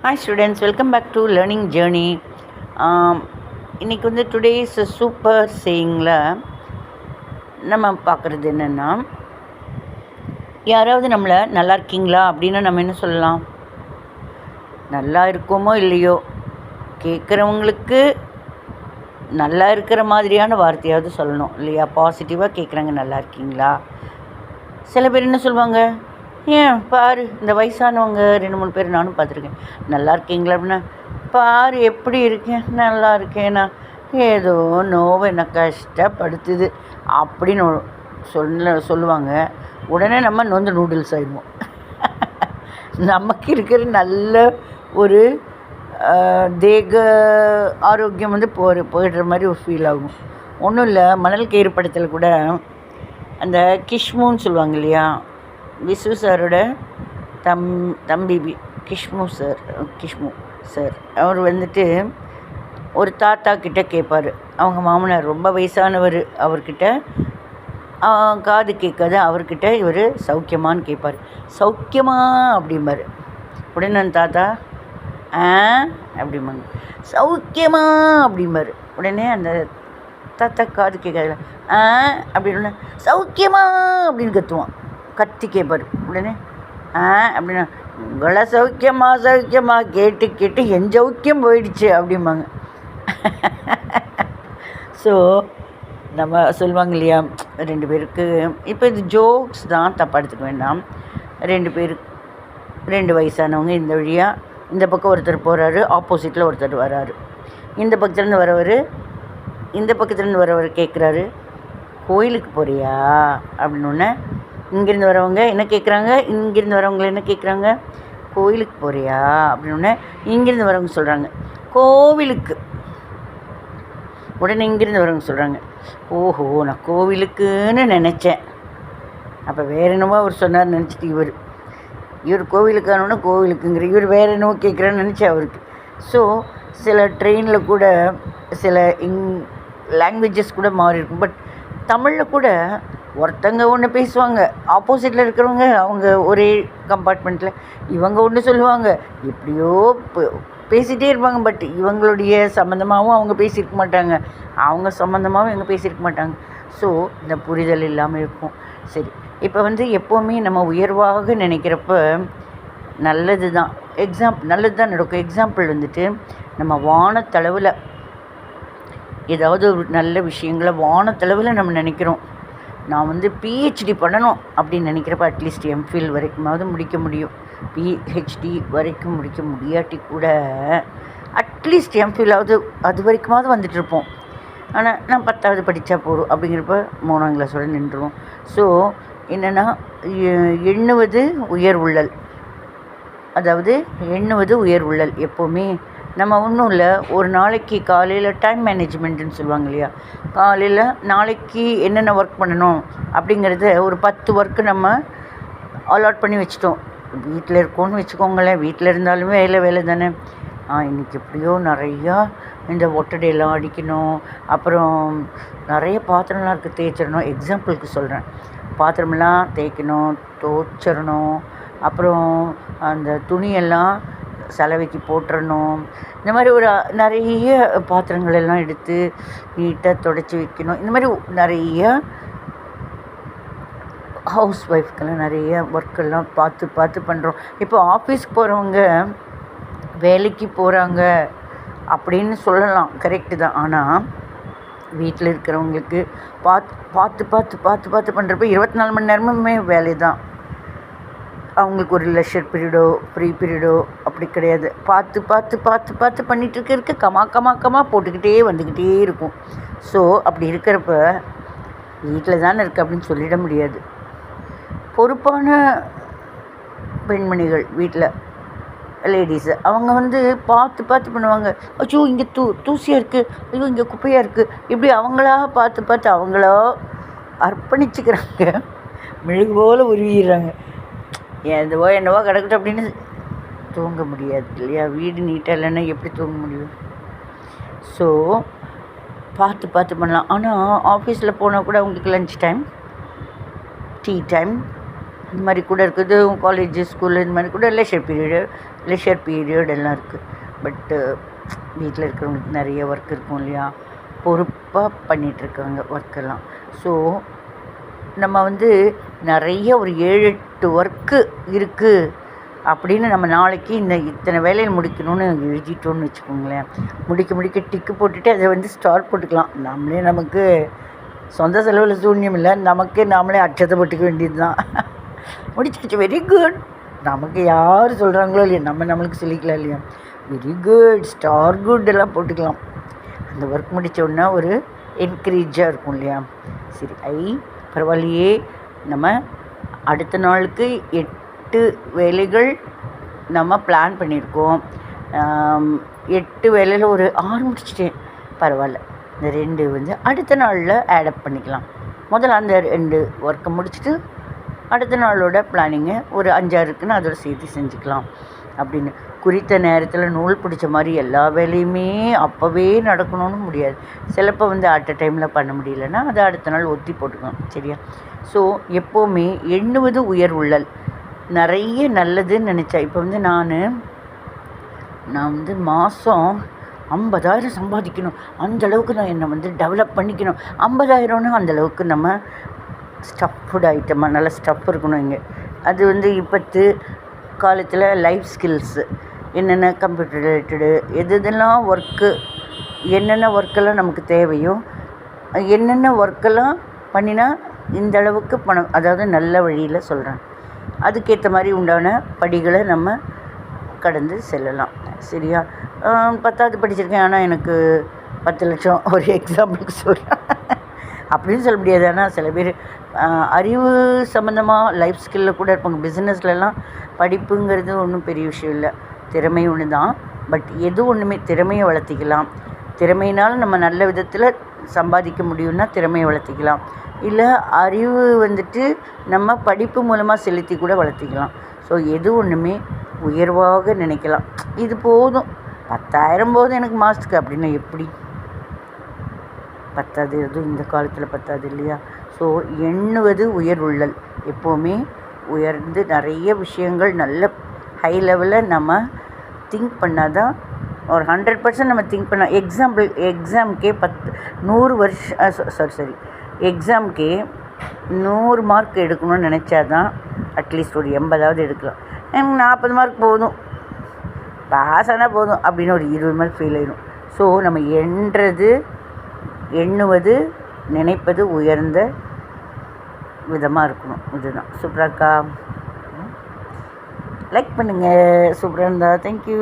Hi students, welcome back to Learning Journey. இன்றைக்கி வந்து today's super சேயிங்கில் நம்ம பார்க்குறது என்னென்னா, யாராவது நம்மளை நல்லா இருக்கீங்களா அப்படின்னு நம்ம என்ன சொல்லலாம்? நல்லா இருக்கோமோ இல்லையோ, கேட்குறவங்களுக்கு நல்லா இருக்கிற மாதிரியான வார்த்தையாவது சொல்லணும் இல்லையா? பாசிட்டிவாக கேட்குறாங்க, நல்லா இருக்கீங்களா? சில பேர் என்ன சொல்லுவாங்க, ஏன் பாரு இந்த வயசானவங்க 2-3 பேர் நானும் பார்த்துருக்கேன், நல்லா இருக்கீங்களா அப்படின்னா, பாரு எப்படி இருக்கேன், நல்லா இருக்கேனா, ஏதோ நோவை என்ன கஷ்டப்படுத்துது அப்படின்னு சொல்லுவாங்க. உடனே நம்ம நொந்து நூடுல்ஸ் ஆகிடுவோம். நமக்கு இருக்கிற நல்ல ஒரு தேக ஆரோக்கியம் வந்து போயிடுற மாதிரி ஒரு ஃபீல் ஆகும். ஒன்றும் இல்லை, மணல் கயிறு படத்தில் கூட அந்த கிஷ்முன்னு சொல்லுவாங்க இல்லையா, விசு சாரோட தம்பி கிஷ்மு சார் அவர் வந்துட்டு ஒரு தாத்தா கிட்டே கேட்பார். அவங்க மாமனார் ரொம்ப வயசானவர், அவர்கிட்ட காது கேட்காது, அவர்கிட்ட இவர் சௌக்கியமானு கேட்பார். சௌக்கியமா அப்படிம்பார். உடனே அந்த தாத்தா அப்படிம்பாங்க. சௌக்கியமா அப்படிம்பார். உடனே அந்த தாத்தா காது கேட்காது, அப்படின்னு சௌக்கியமா அப்படின்னு கத்தி கேட்பார். உடனே அப்படின்னா, உங்களை சௌக்கியமா கேட்டு என் சௌக்கியம் போயிடுச்சு அப்படிம்பாங்க. ஸோ நம்ம சொல்லுவாங்க இல்லையா, 2 பேருக்கு இப்போ இது ஜோக்ஸ் தான், தப்பாக எடுத்துக்க வேண்டாம். 2 வயசானவங்க இந்த வழியாக இந்த பக்கம் ஒருத்தர் போகிறாரு, ஆப்போசிட்டில் ஒருத்தர் வராரு. இந்த பக்கத்துலேருந்து வரவர் கேட்குறாரு, கோயிலுக்கு போகிறியா அப்படின்னு. இங்கேருந்து வரவங்க என்ன கேட்குறாங்க, கோயிலுக்கு போகிறியா அப்படின்னு. இங்கேருந்து வரவங்க சொல்கிறாங்க கோவிலுக்கு. உடனே இங்கேருந்து வரவங்க சொல்கிறாங்க, ஓஹோ நான் கோவிலுக்குன்னு நினச்சேன். அப்போ வேறு என்னமோ அவர் சொன்னார் நினச்சிட்டு இவர் கோவிலுக்கானோன்னா கோவிலுக்குங்கிற, இவர் வேறு என்னவோ கேட்குறான்னு நினச்சி அவருக்கு. ஸோ சில ட்ரெயினில் கூட சில லாங்குவேஜஸ் கூட மாறி இருக்கும். பட் தமிழில் கூட ஒருத்தங்க ஒன்று பேசுவாங்க, ஆப்போசிட்டில் இருக்கிறவங்க அவங்க ஒரே கம்பார்ட்மெண்ட்டில் இவங்க ஒன்று சொல்லுவாங்க, எப்படியோ பேசிகிட்டே இருப்பாங்க. பட் இவங்களுடைய சம்மந்தமாகவும் அவங்க பேசியிருக்க மாட்டாங்க, அவங்க சம்மந்தமாகவும் இவங்க பேசியிருக்க மாட்டாங்க. ஸோ இந்த புரிதல் இல்லாமல் இருக்கும். சரி, இப்போ வந்து எப்போவுமே நம்ம உயர்வாக நினைக்கிறப்ப நல்லது தான் நடக்கும். எக்ஸாம்பிள் வந்துட்டு, நம்ம வானத்தளவில் ஏதாவது ஒரு நல்ல விஷயங்களை வானத்தளவில் நம்ம நினைக்கிறோம். நான் வந்து பிஹெச்டி பண்ணணும் அப்படின்னு நினைக்கிறப்ப அட்லீஸ்ட் எம்ஃபில் வரைக்குமாவது முடிக்க முடியும். பிஹெச்டி வரைக்கும் முடிக்க முடியாட்டி கூட அட்லீஸ்ட் எம்ஃபில்லாவது அது வரைக்குமாவது வந்துட்டுருப்போம். ஆனால் நான் 10வது படித்தா போதும் அப்படிங்கிறப்ப 3ஆம் கிளாஸோடு நின்றுவோம். ஸோ என்னென்னா, எண்ணுவது உயர் உள்ளல். எப்போவுமே நம்ம ஒன்றும் இல்லை, ஒரு நாளைக்கு காலையில் டைம் மேனேஜ்மெண்ட்டுன்னு சொல்லுவாங்க இல்லையா, காலையில் நாளைக்கு என்னென்ன ஒர்க் பண்ணணும் அப்படிங்கிறத ஒரு 10 ஒர்க்கு நம்ம அலாட் பண்ணி வச்சிட்டோம். வீட்டில் இருக்கோன்னு வச்சுக்கோங்களேன், வீட்டில் இருந்தாலுமே வேலை தானே. இன்றைக்கி எப்படியோ நிறையா இந்த ஒட்டடையெல்லாம் அடிக்கணும், அப்புறம் நிறைய பாத்திரம்லாம் இருக்குது தேய்ச்சிடணும். எக்ஸாம்பிளுக்கு சொல்கிறேன், பாத்திரமெல்லாம் தேய்க்கணும், துவைச்சிடணும், அப்புறம் அந்த துணியெல்லாம் சலவைக்கு போட்டுறணும். இந்த மாதிரி ஒரு நிறைய பாத்திரங்கள் எல்லாம் எடுத்து நீட்டாக துடைச்சி வைக்கணும். இந்த மாதிரி நிறைய ஹவுஸ் ஒய்ஃப்க்கெல்லாம் நிறைய ஒர்க்கெல்லாம் பார்த்து பண்ணுறோம். இப்போ ஆஃபீஸ்க்கு போகிறவங்க வேலைக்கு போகிறாங்க அப்படின்னு சொல்லலாம், கரெக்டு தான். ஆனால் வீட்டில் இருக்கிறவங்களுக்கு பார்த்து பண்ணுறப்ப 24 மணி நேரமுமே வேலை தான். அவங்களுக்கு ஒரு லெஷர் பீரியடோ ஃப்ரீ பீரியடோ அப்படி கிடையாது. பார்த்து பண்ணிகிட்டு இருக்க கமா போட்டுக்கிட்டே வந்துக்கிட்டே இருக்கும். ஸோ அப்படி இருக்கிறப்ப வீட்டில் தானே இருக்குது அப்படின்னு சொல்லிட முடியாது. பொறுப்பான பெண்மணிகள் வீட்டில் லேடிஸு அவங்க வந்து பார்த்து பண்ணுவாங்க. ஐயோ இங்கே தூசியாக இருக்குது, ஐயோ இங்கே குப்பையாக இருக்குது, இப்படி அவங்களா பார்த்து அவங்களா அர்ப்பணிச்சுக்கிறாங்க, மெழுகு போல் உருவிடுறாங்க. என்னவோ கிடக்கட்டும் அப்படின்னு தூங்க முடியாது இல்லையா? வீடு நீட்டாக இல்லைன்னா எப்படி தூங்க முடியும்? ஸோ பார்த்து பண்ணலாம். ஆனால் ஆஃபீஸில் போனால் கூட அவங்களுக்கு லன்ச் டைம், டீ டைம், இந்த மாதிரி கூட இருக்குது. காலேஜ் ஸ்கூலு இந்த மாதிரி கூட லெஷர் பீரியடு. லெஷர் பீரியட் எல்லாம் இருக்குது. பட்டு வீட்டில் இருக்கிறவங்களுக்கு நிறைய ஒர்க் இருக்கும் இல்லையா, பொறுப்பாக பண்ணிகிட்ருக்காங்க ஒர்க்கெல்லாம். ஸோ நம்ம வந்து நிறைய ஒரு 7-8 ஒர்க்கு இருக்குது அப்படின்னு நம்ம நாளைக்கு இத்தனை வேலையில் முடிக்கணும்னு எழுதிட்டோன்னு வச்சுக்கோங்களேன். முடிக்க டிக்கு போட்டுட்டு அதை வந்து ஸ்டார் போட்டுக்கலாம். நமக்கு சொந்த செலவில் சூன்யம் இல்லை, நாமளே அச்சத்தை போட்டுக்க வேண்டியது தான். முடிச்சாச்சு, வெரி குட். நமக்கு யார் சொல்கிறாங்களோ இல்லையா, நம்மளுக்கு சொல்லிக்கலாம் இல்லையா, வெரி குட், ஸ்டார் குட் எல்லாம் போட்டுக்கலாம். அந்த ஒர்க் முடித்தோன்னா ஒரு என்கரேஜாக இருக்கும் இல்லையா. சரி, பரவாயில்லையே, நம்ம அடுத்த நாளுக்கு 8 வேலைகள் நம்ம பிளான் பண்ணியிருக்கோம். 8 வேலையில் ஒரு 6 முடிச்சிட்டேன், பரவாயில்ல. இந்த 2 வந்து அடுத்த நாளில் ஆடப் பண்ணிக்கலாம். முதல்ல அந்த 2 ஒர்க்கை முடிச்சுட்டு அடுத்த நாளோட பிளானிங்கை ஒரு 5-6 இருக்குன்னு அதோட சேர்த்து செஞ்சுக்கலாம் அப்படின்னு. குறித்த நேரத்தில் நூல் பிடிச்ச மாதிரி எல்லா வேலையுமே அப்போவே நடக்கணும்னு முடியாது. சிலப்போ வந்து அட் அ டைமில் பண்ண முடியலன்னா அதை அடுத்த நாள் ஒத்தி போட்டுக்கலாம். சரியா? ஸோ எப்போவுமே எண்ணுவது உயர் உள்ளல். நிறைய நல்லதுன்னு நினச்சா, இப்போ வந்து நான் வந்து மாதம் 50,000 சம்பாதிக்கணும், அந்தளவுக்கு நான் என்னை வந்து டெவலப் பண்ணிக்கணும். 50,000ன்னு அந்தளவுக்கு நம்ம ஸ்டஃப்டு ஐட்டமாக நல்ல ஸ்டஃப் இருக்கணும் இங்கே. அது வந்து இப்போத்து காலத்தில் லைஃப் ஸ்கில்ஸு என்னென்ன கம்ப்யூட்டர் ரிலேட்டடு எதெல்லாம் ஒர்க்கு, என்னென்ன ஒர்க்கெல்லாம் நமக்கு தேவையோ, என்னென்ன ஒர்க்கெல்லாம் பண்ணினா இந்த அளவுக்கு பணம், அதாவது நல்ல வழியில் சொல்கிறேன், அதுக்கேற்ற மாதிரி உண்டான படிகளை நம்ம கடந்து செல்லலாம். சரியா? 10வது படிச்சிருக்கேன், ஆனால் எனக்கு 10 லட்சம், ஒரு எக்ஸாம்பிளுக்கு சொல்கிறேன் அப்படின்னு சொல்ல முடியாது. ஆனால் சில பேர் அறிவு சம்மந்தமாக லைஃப் ஸ்கில்லில் கூட இருப்பாங்க. பிஸ்னஸ்லலாம் படிப்புங்கிறது ஒன்றும் பெரிய விஷயம் இல்லை, திறமை ஒன்று தான். பட் எது ஒன்றுமே திறமையை வளர்த்திக்கலாம். திறமையினால் நம்ம நல்ல விதத்தில் சம்பாதிக்க முடியும்னா திறமையை வளர்த்திக்கலாம். இல்லை அறிவு வந்துட்டு நம்ம படிப்பு மூலமாக செலுத்தி கூட வளர்த்திக்கலாம். ஸோ எது ஒன்றுமே உயர்வாக நினைக்கலாம். இது போதும், 10,000 போதும் எனக்கு மாதத்துக்கு அப்படின்னா எப்படி பத்தாது? அதுவும் இந்த காலத்தில் பத்தாது இல்லையா? ஸோ எண்ணுவது உயர் உள்ளல். எப்போவுமே உயர்ந்து நிறைய விஷயங்கள் நல்ல ஹை லெவலில் நம்ம திங்க் பண்ணால் தான் ஒரு 100% நம்ம திங்க் பண்ணால். எக்ஸாமுக்கே 100 வருஷம் எக்ஸாமுக்கே 100 மார்க் எடுக்கணும்னு நினச்சா தான் அட்லீஸ்ட் ஒரு 80வது எடுக்கலாம். 40 மார்க் போதும், பாஸ் ஆனால் போதும் அப்படின்னு ஒரு 20 மார்க் ஃபெயில் ஆயிடும். ஸோ நம்ம எண்ணுவது நினைப்பது உயர்ந்த விதமாக இருக்கணும். இதுதான். சூப்பராக்கா, லைக் பண்ணுங்கள். சூப்பராக இருந்தால் தேங்க்யூ.